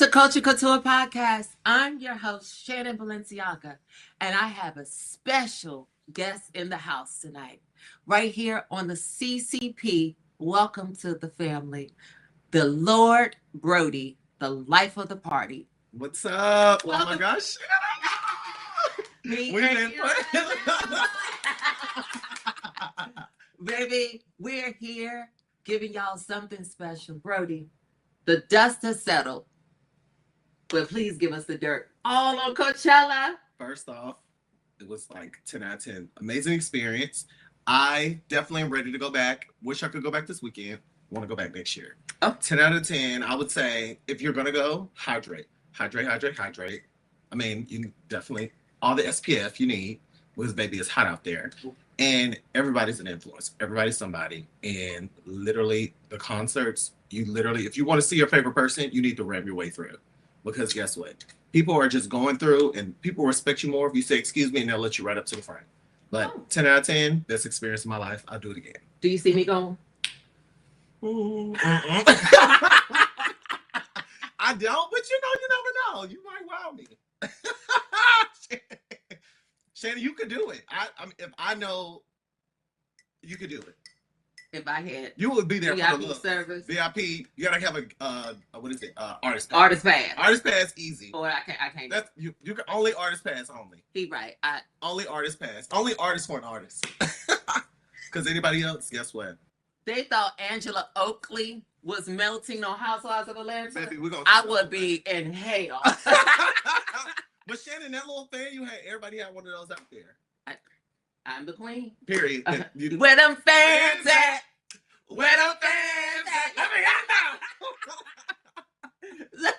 Culture Couture Podcast. I'm your host, Shannon Balenciaga, and I have a special guest in the house tonight. Right here on the CCP, welcome to the family, the Lord Brody, the life of the party. What's up? Oh my gosh. Baby, we're here giving y'all something special. Brody, the dust has settled, but please give us the dirt. All on Coachella. First off, it was like 10 out of 10. Amazing experience. I definitely am ready to go back. Wish I could go back this weekend. Want to go back next year. Oh. 10 out of 10. I would say if you're going to go, hydrate. Hydrate. I mean, you definitely, all the SPF you need, because baby, it's hot out there. And everybody's an influence. Everybody's somebody. And literally, the concerts, if you want to see your favorite person, you need to ram your way through. Because guess what? People are just going through, and people respect you more if you say, excuse me, and they'll let you right up to the front. But 10 out of 10, best experience of my life. I'll do it again. Do you see me going? I don't, but you never know. You might wow me. Shannon, you could do it. I mean, if I know, you could do it. If I had, you would be there VIP for the look. Service. VIP. You gotta have artist pass. Artist pass. Artist pass, easy. Boy, I can't. That's you can only artist pass only. He right. Only artist pass. Only artist for an artist. Because anybody else, guess what? They thought Angela Oakley was melting on Housewives of Atlanta. Baby, I would be in hell. But Shannon, that little fan you had, everybody had one of those out there. I'm the queen. Period. Where them fans at? Where them fans at? Let me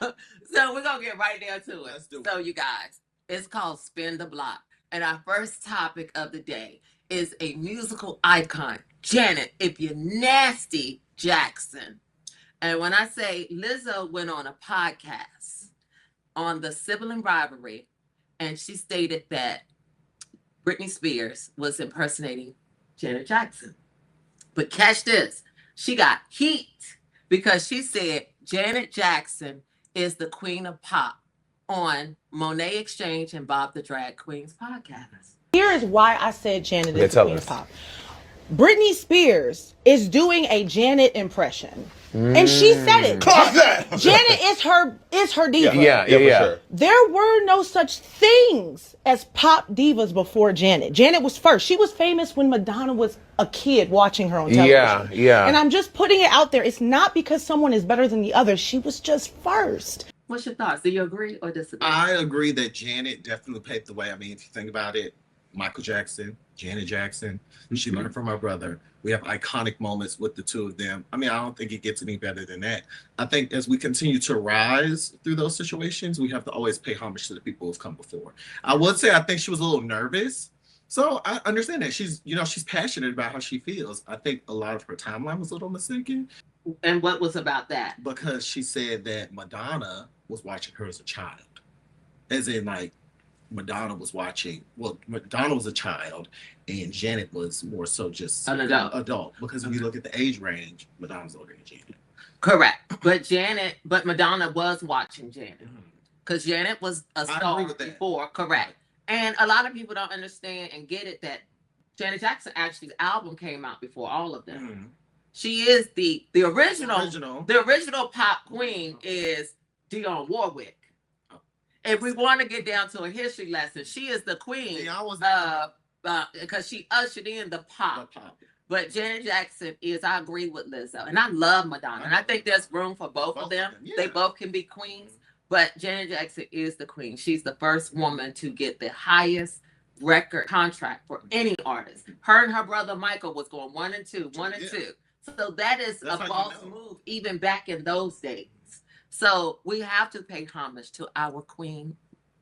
know. So we're going to get right down to it. Let's do it. So you guys, it's called Spin the Block. And our first topic of the day is a musical icon, Janet, If You're Nasty Jackson. And when I say Lizzo went on a podcast on the sibling rivalry, and she stated that Britney Spears was impersonating Janet Jackson. But catch this, she got heat because she said Janet Jackson is the queen of pop on Monet Exchange and Bob the Drag Queen's podcast. Here is why I said Janet is the queen of pop. Britney Spears is doing a Janet impression. And she said it. Janet is her diva. Yeah. Sure. There were no such things as pop divas before Janet. Janet was first. She was famous when Madonna was a kid watching her on television. Yeah. And I'm just putting it out there. It's not because someone is better than the other. She was just first. What's your thoughts? Do you agree or disagree? I agree that Janet definitely paved the way. I mean, if you think about it, Michael Jackson, Janet Jackson, she learned from her brother. We have iconic moments with the two of them. I mean, I don't think it gets any better than that. I think as we continue to rise through those situations, we have to always pay homage to the people who've come before. I would say I think she was a little nervous. So I understand that. She's passionate about how she feels. I think a lot of her timeline was a little mistaken. And what was about that? Because she said that Madonna was watching her as a child. As in, like, Madonna was a child and Janet was more so just an adult. Because when you look at the age range, Madonna's older than Janet. Correct. But Madonna was watching Janet. Because Janet was a star before. Correct. And a lot of people don't understand and get it that Janet Jackson actually's album came out before all of them. Mm-hmm. She is the original pop queen is Dionne Warwick. If we want to get down to a history lesson, she is the queen because she ushered in the pop. But Janet Jackson I agree with Lizzo. And I love Madonna. And I think there's room for both of them. Yeah. They both can be queens. But Janet Jackson is the queen. She's the first woman to get the highest record contract for any artist. Her and her brother Michael was going 1 and 2. So that is a boss move even back in those days. So we have to pay homage to our queen.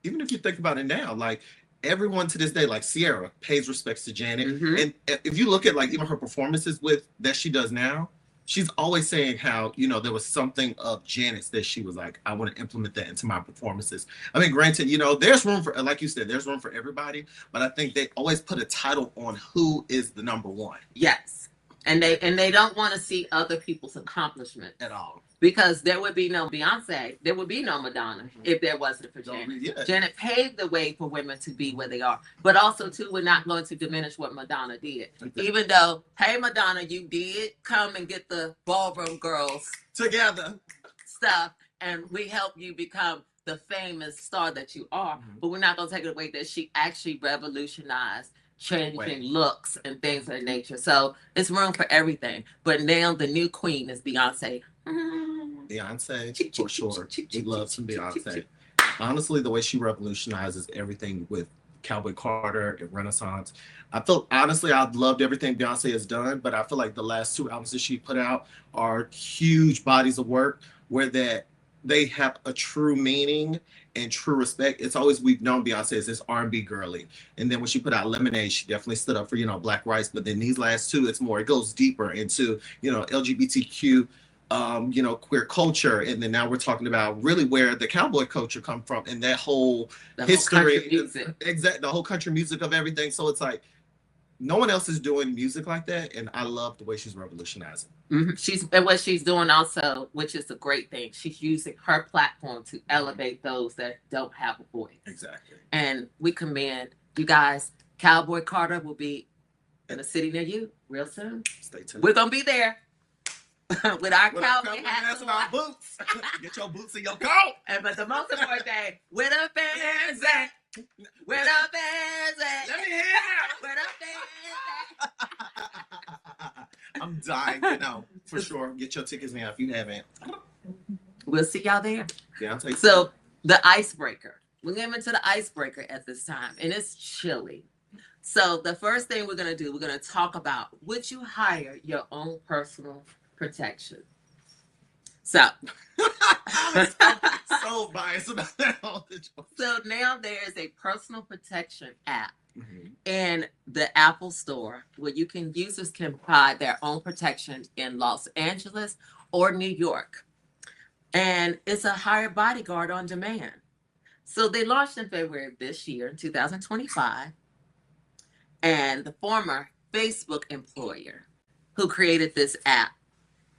Even if you think about it now, like everyone to this day, like Sierra pays respects to Janet. Mm-hmm. And if you look at like even her performances that she does now, she's always saying how, there was something of Janet's that she was like, I want to implement that into my performances. I mean, granted, there's room for, like you said, there's room for everybody, but I think they always put a title on who is the number one. Yes. And they don't want to see other people's accomplishment at all. because there would be no Beyonce, there would be no Madonna if there wasn't for Janet. Yeah. Janet paved the way for women to be where they are, but also too, we're not going to diminish what Madonna did. Okay. Even though, hey Madonna, you did come and get the ballroom girls together stuff, and we help you become the famous star that you are. But we're not going to take it away that she actually revolutionized changing looks and things of that nature. So it's room for everything. But now the new queen is Beyonce. Beyonce, for sure. We love some Beyonce. Honestly, the way she revolutionizes everything with Cowboy Carter and Renaissance. I loved everything Beyonce has done, but I feel like the last 2 albums that she put out are huge bodies of work where they have a true meaning and true respect. It's always, we've known Beyonce as this R&B girly. And then when she put out Lemonade, she definitely stood up for, Black rights. But then these last 2, it goes deeper into, LGBTQ, queer culture. And then now we're talking about really where the cowboy culture come from and that whole history. Exactly. The whole country music of everything. So it's like, no one else is doing music like that, and I love the way she's revolutionizing. And what she's doing also, which is a great thing, she's using her platform to elevate those that don't have a voice. Exactly. And we commend you guys. Cowboy Carter will be in a city near you real soon. Stay tuned. We're gonna be there with our cowboy hats and our boots. Get your boots and your coat. But the most important thing, where the fans at? Where the fans at? Let me hear that. Where the fans at? I'm dying, for sure. Get your tickets now if you haven't. We'll see y'all there. Yeah, so the icebreaker. We're getting into the icebreaker at this time, and it's chilly. So the first thing we're going to do, we're going to talk about, would you hire your own personal protection? So I'm so biased about that. So now there is a personal protection app in the Apple Store where users can buy their own protection in Los Angeles or New York. And it's a hire bodyguard on demand. So they launched in February of this year, 2025. And the former Facebook employer who created this app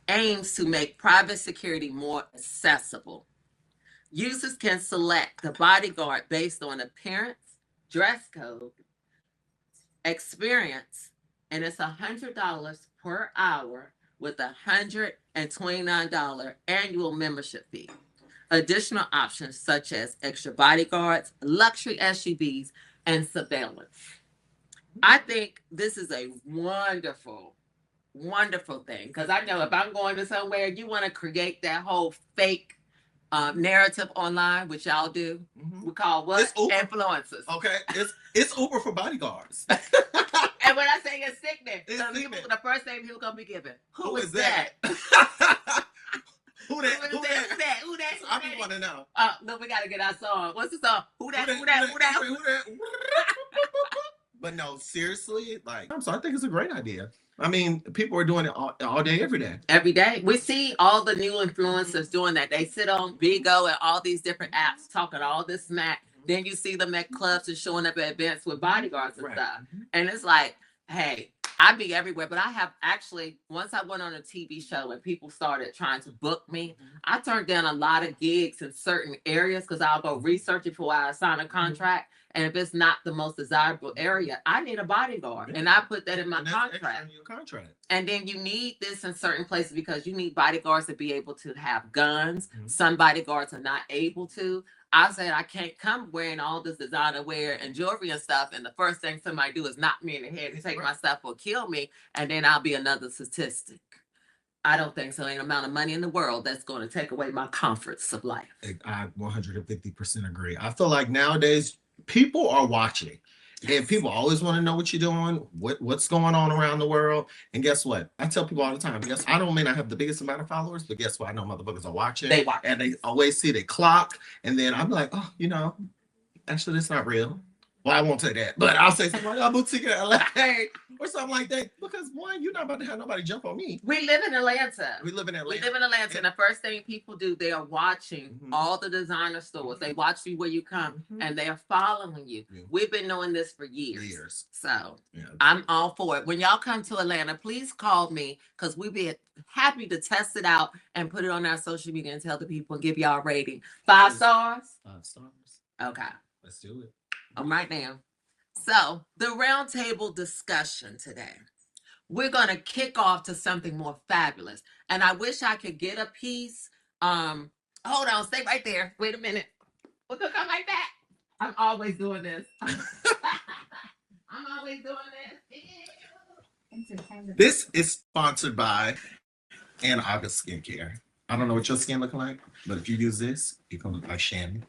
aims to make private security more accessible. Users can select the bodyguard based on appearance, dress code, experience, and it's $100 per hour with a $129 annual membership fee. Additional options such as extra bodyguards, luxury SUVs, and surveillance. I think this is a wonderful thing, because I know if I'm going to somewhere, you want to create that whole fake narrative online, which y'all do. We call what? Influencers. Okay, it's Uber for bodyguards. And when I say it's sickening, the first name people gonna be giving. Who is that? Who that? I want to know. No, we gotta get our song. What's the song? Who that? But no, seriously, I think it's a great idea. I mean, people are doing it all day, every day. Every day. We see all the new influencers doing that. They sit on Bigo and all these different apps talking all this smack. Then you see them at clubs and showing up at events with bodyguards and stuff. And it's like, hey, I be everywhere. But I have actually, once I went on a TV show and people started trying to book me, I turned down a lot of gigs in certain areas because I'll go research it before I sign a contract. And if it's not the most desirable area, I need a bodyguard. And I put that in my contract. And then you need this in certain places because you need bodyguards to be able to have guns. Some bodyguards are not able to. I said, I can't come wearing all this designer wear and jewelry and stuff. And the first thing somebody do is knock me in the head and take my stuff or kill me. And then I'll be another statistic. I don't think so. Ain't an amount of money in the world that's going to take away my comforts of life. I 150% agree. I feel like nowadays people are watching. And people always want to know what you're doing, what's going on around the world. And guess what? I tell people all the time, I don't mean I have the biggest amount of followers, but guess what? I know motherfuckers are watching. They watch. And they always see the clock. And then I'm like, actually, that's not real. Well, I won't say that, but I'll say something like, "I'm boutique in LA," or something like that. Because one, you're not about to have nobody jump on me. We live in Atlanta. We live in Atlanta. We live in Atlanta, and the first thing people do, they are watching all the designer stores. They watch you where you come, and they are following you. We've been doing this for years. So I'm all for it. When y'all come to Atlanta, please call me because we'd be happy to test it out and put it on our social media and tell the people and give y'all a rating. 5 stars? 5 stars. Okay. Let's do it. Right now. So the roundtable discussion today. We're going to kick off to something more fabulous. And I wish I could get a piece. Hold on, stay right there. Wait a minute. We're going to come right back. I'm always doing this. I'm always doing this. This is sponsored by Ann August Skincare. I don't know what your skin looking like, but if you use this, you can look like Shannon.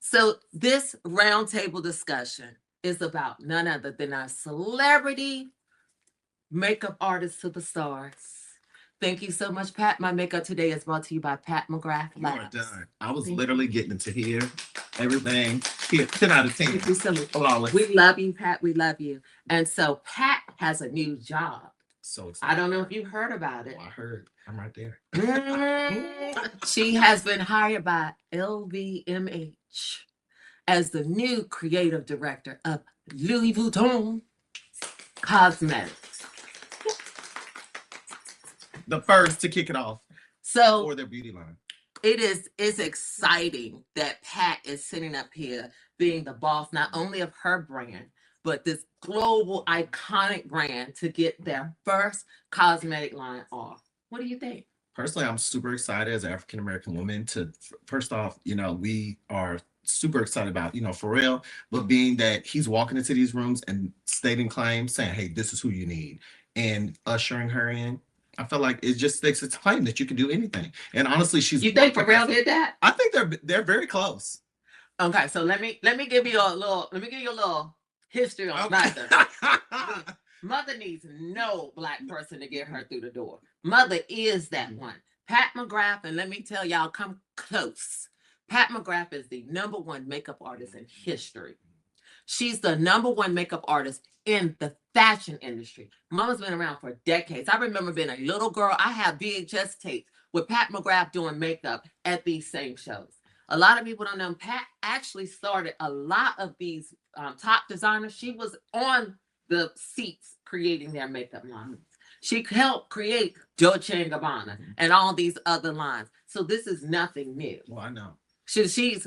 So this roundtable discussion is about none other than our celebrity makeup artist superstars. Thank you so much, Pat. My makeup today is brought to you by Pat McGrath. You are done. I was literally getting into here. Everything. Here, 10 out of 10. Thank you so much. We love you, Pat. We love you. And so Pat has a new job. So excited. I don't know if you heard about it. Oh, I heard. I'm right there. She has been hired by LVMH as the new creative director of Louis Vuitton Cosmetics. The first to kick it off. So for their beauty line. It's exciting that Pat is sitting up here being the boss not only of her brand, but this global iconic brand to get their first cosmetic line off. What do you think? Personally, I'm super excited as an African-American woman to, first off, we are super excited about, Pharrell, but being that he's walking into these rooms and stating claims, saying, hey, this is who you need, and ushering her in. I feel like it just makes its claim that you can do anything. And honestly, You think Pharrell did that? I think they're very close. Okay, so let me give you a little history on Mother. Mother needs no Black person to get her through the door. Mother is that one. Pat McGrath, and let me tell y'all, come close. Pat McGrath is the #1 makeup artist in history. She's the #1 makeup artist in the fashion industry. Mama's been around for decades. I remember being a little girl. I have VHS tapes with Pat McGrath doing makeup at these same shows. A lot of people don't know Pat actually started a lot of these top designers. She was on the seats creating their makeup lines. She helped create Dolce & Gabbana and all these other lines. So this is nothing new. Well, I know. She's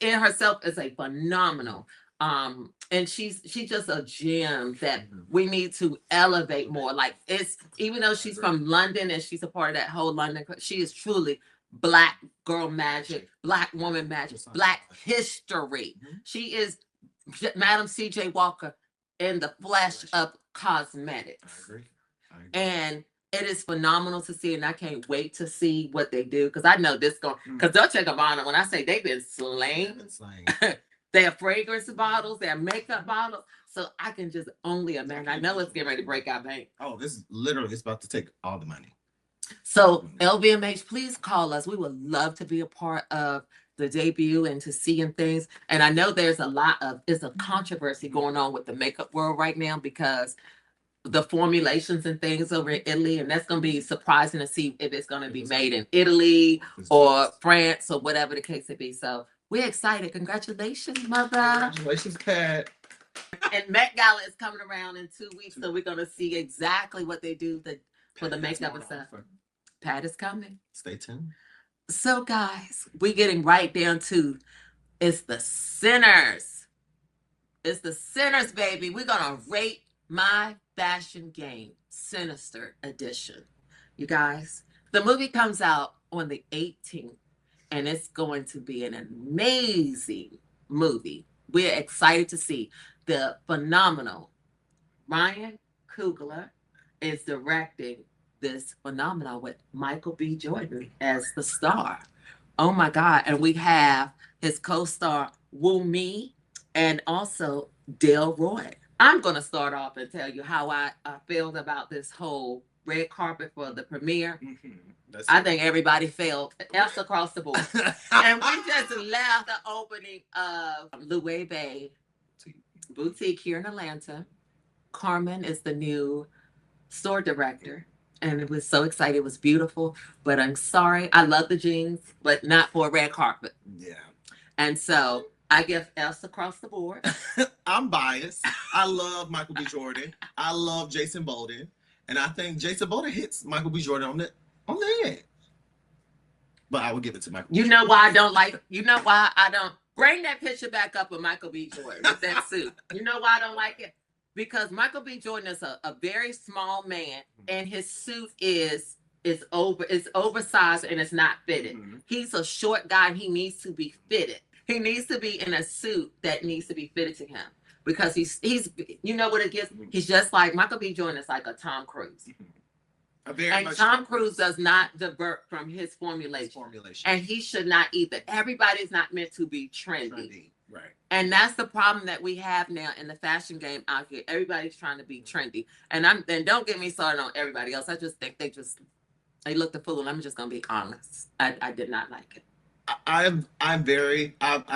in herself as a phenomenal. And she's just a gem that we need to elevate more. Like, it's, even though she's from London and she's a part of that whole London, she is truly Black girl magic, Black woman magic, Black history. She is Madam C.J. Walker in the flesh of cosmetics. I agree. And it is phenomenal to see, and I can't wait to see what they do, because I know this going, because Dolce & Gabbana, when I say they've been slain, their fragrance bottles, their makeup bottles, so I can just only imagine. I know it's getting ready to break our bank. Oh, this is literally, it's about to take all the money. So LVMH, please call us. We would love to be a part of the debut and to seeing things. And I know there's a controversy going on with the makeup world right now because the formulations and things over in Italy, and that's going to be surprising to see if it's going to be made in Italy or France or whatever the case may be. So we're excited. Congratulations, Mother. Congratulations, Pat. And Met Gala is coming around in 2 weeks, so we're going to see exactly what they do for the makeup and stuff. Pat is coming. Stay tuned. So, guys, we're getting right down to it's the sinners. It's the sinners, baby. We're going to rate my fashion game, Sinister Edition. You guys, the movie comes out on the 18th, and it's going to be an amazing movie. We're excited to see the phenomenal Ryan Coogler is directing this phenomenon with Michael B. Jordan as the star. Oh my God. And we have his co-star Woo Me and also Delroy. I'm going to start off and tell you how I feel about this whole red carpet for the premiere. I think everybody failed. F's across the board. And we just left the opening of Louis Vuitton boutique here in Atlanta. Carmen is the new store director. And it was so exciting. It was beautiful. But I'm sorry. I love the jeans, but not for a red carpet. Yeah. And so I give F's across the board. I'm biased. I love Michael B. Jordan. I love Jason Bolden. And I think Jason Bolden hits Michael B. Jordan on the head. But I would give it to Michael. You know why I don't like, you know why I don't, bring that picture back up of Michael B. Jordan with that suit. You know why I don't like it? Because Michael B. Jordan is a very small man, and his suit is oversized and it's not fitted. Mm-hmm. He's a short guy and he needs to be fitted. He needs to be in a suit that needs to be fitted to him. Because he's you know what it gets? He's just like, Michael B. Jordan is like a Tom Cruise. And Tom Cruise does not divert from his formulation. And he should not either. Everybody's not meant to be trendy. Right. And that's the problem that we have now in the fashion game out here. Everybody's trying to be trendy. And don't get me started on everybody else. I just think they look the fool. I'm just gonna be honest. I did not like it. I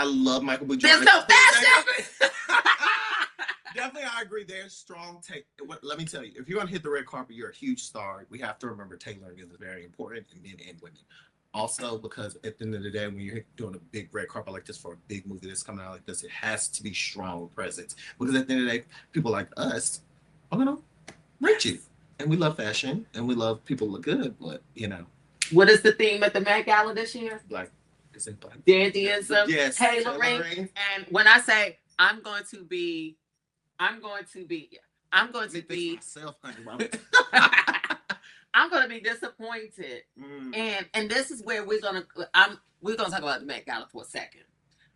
love Michael B. Jordan. There's no fashion. Definitely, I agree. There's strong take. Let me tell you, if you're gonna hit the red carpet, you're a huge star. We have to remember tailoring is very important in men and women. Also, because at the end of the day, when you're doing a big red carpet like this for a big movie that's coming out like this, it has to be strong presence. Because at the end of the day, people like us are gonna reach you, and we love fashion and we love people look good. But what is the theme at the Met Gala this year? Black dandyism, yes, tailoring. And when I say I'm going to be myself, I'm going to be disappointed. And this is where we're going to talk about the Met Gala for a second.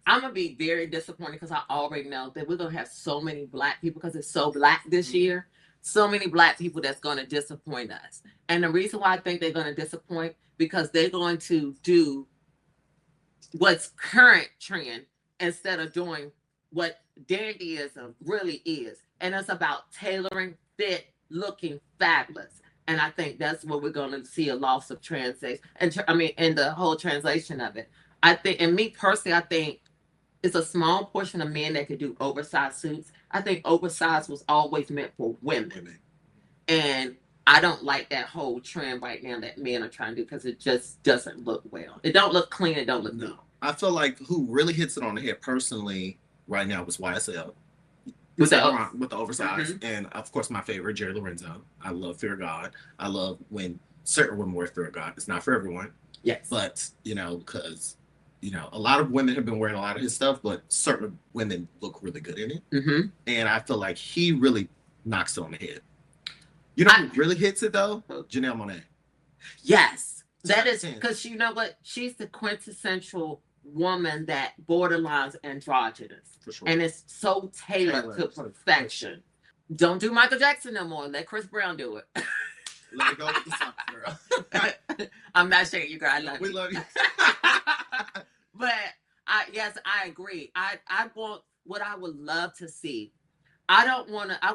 I'm going to be very disappointed because I already know that we're going to have so many Black people because it's so Black this year. So many Black people that's going to disappoint us. And the reason why I think they're going to disappoint because they're going to do what's current trend instead of doing what dandyism really is. And it's about tailoring, fit, looking fabulous. And I think that's where we're going to see a loss of translation. In the whole translation of it. I think, and me personally, I think it's a small portion of men that could do oversized suits. I think oversized was always meant for women. And I don't like that whole trend right now that men are trying to do because it just doesn't look well. It don't look clean. It don't look good. I feel like who really hits it on the head personally right now was YSL. With the oversized. Mm-hmm. And of course, my favorite, Jerry Lorenzo. I love Fear God. I love when certain women wear Fear God. It's not for everyone. Yes. But, because, a lot of women have been wearing a lot of his stuff, but certain women look really good in it. Mm-hmm. And I feel like he really knocks it on the head. Who really hits it, though? Janelle Monáe. Yes. That is, because you know what? She's the quintessential woman that borderlines androgynous. For sure. And it's so tailored to perfection. Don't do Michael Jackson no more. Let Chris Brown do it. Let it go with the socks, girl. I'm not shaking you, girl. I love you. We love you. But I agree. I want what I would love to see. I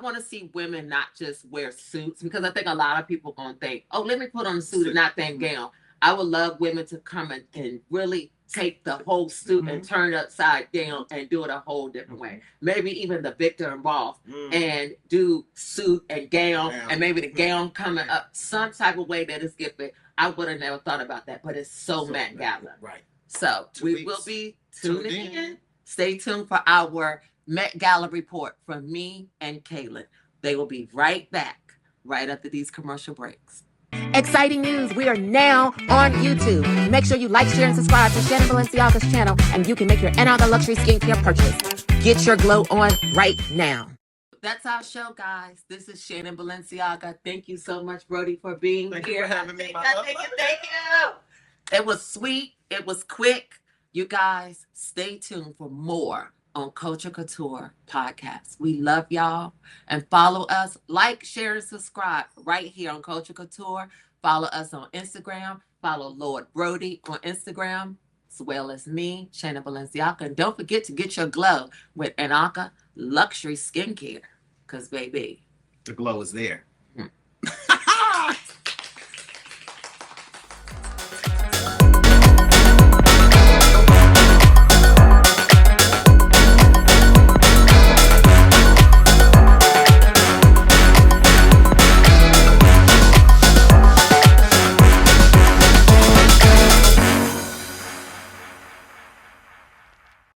want to see women not just wear suits because I think a lot of people gonna think, oh, let me put on a suit and not that gown. I would love women to come and really take the whole suit and turn it upside down and do it a whole different way. Maybe even the Victor and Rolf and do suit and gown and maybe the gown coming up some type of way that is gifted. I would have never thought about that, but it's so Met Gala. Right. So we will be tuning in. Stay tuned for our Met Gala report from me and Kaylin. They will be right back right after these commercial breaks. Exciting news. We are now on YouTube. Make sure you like, share, and subscribe to Shannon Balenciaga's channel, and you can make your Anarcha Luxury Skincare purchase. Get your glow on right now. That's our show, guys. This is Shannon Balenciaga. Thank you so much, Brody, for being here. Thank you for having me. Thank you. It was sweet. It was quick. You guys, stay tuned for more on Culture Couture podcast. We love y'all and follow us, like, share, and subscribe right here on Culture Couture. Follow us on Instagram. Follow Lord Brody on Instagram, as well as me, Shannon Balenciaga. And don't forget to get your glow with Anarcha Luxury Skincare, because baby, the glow is there.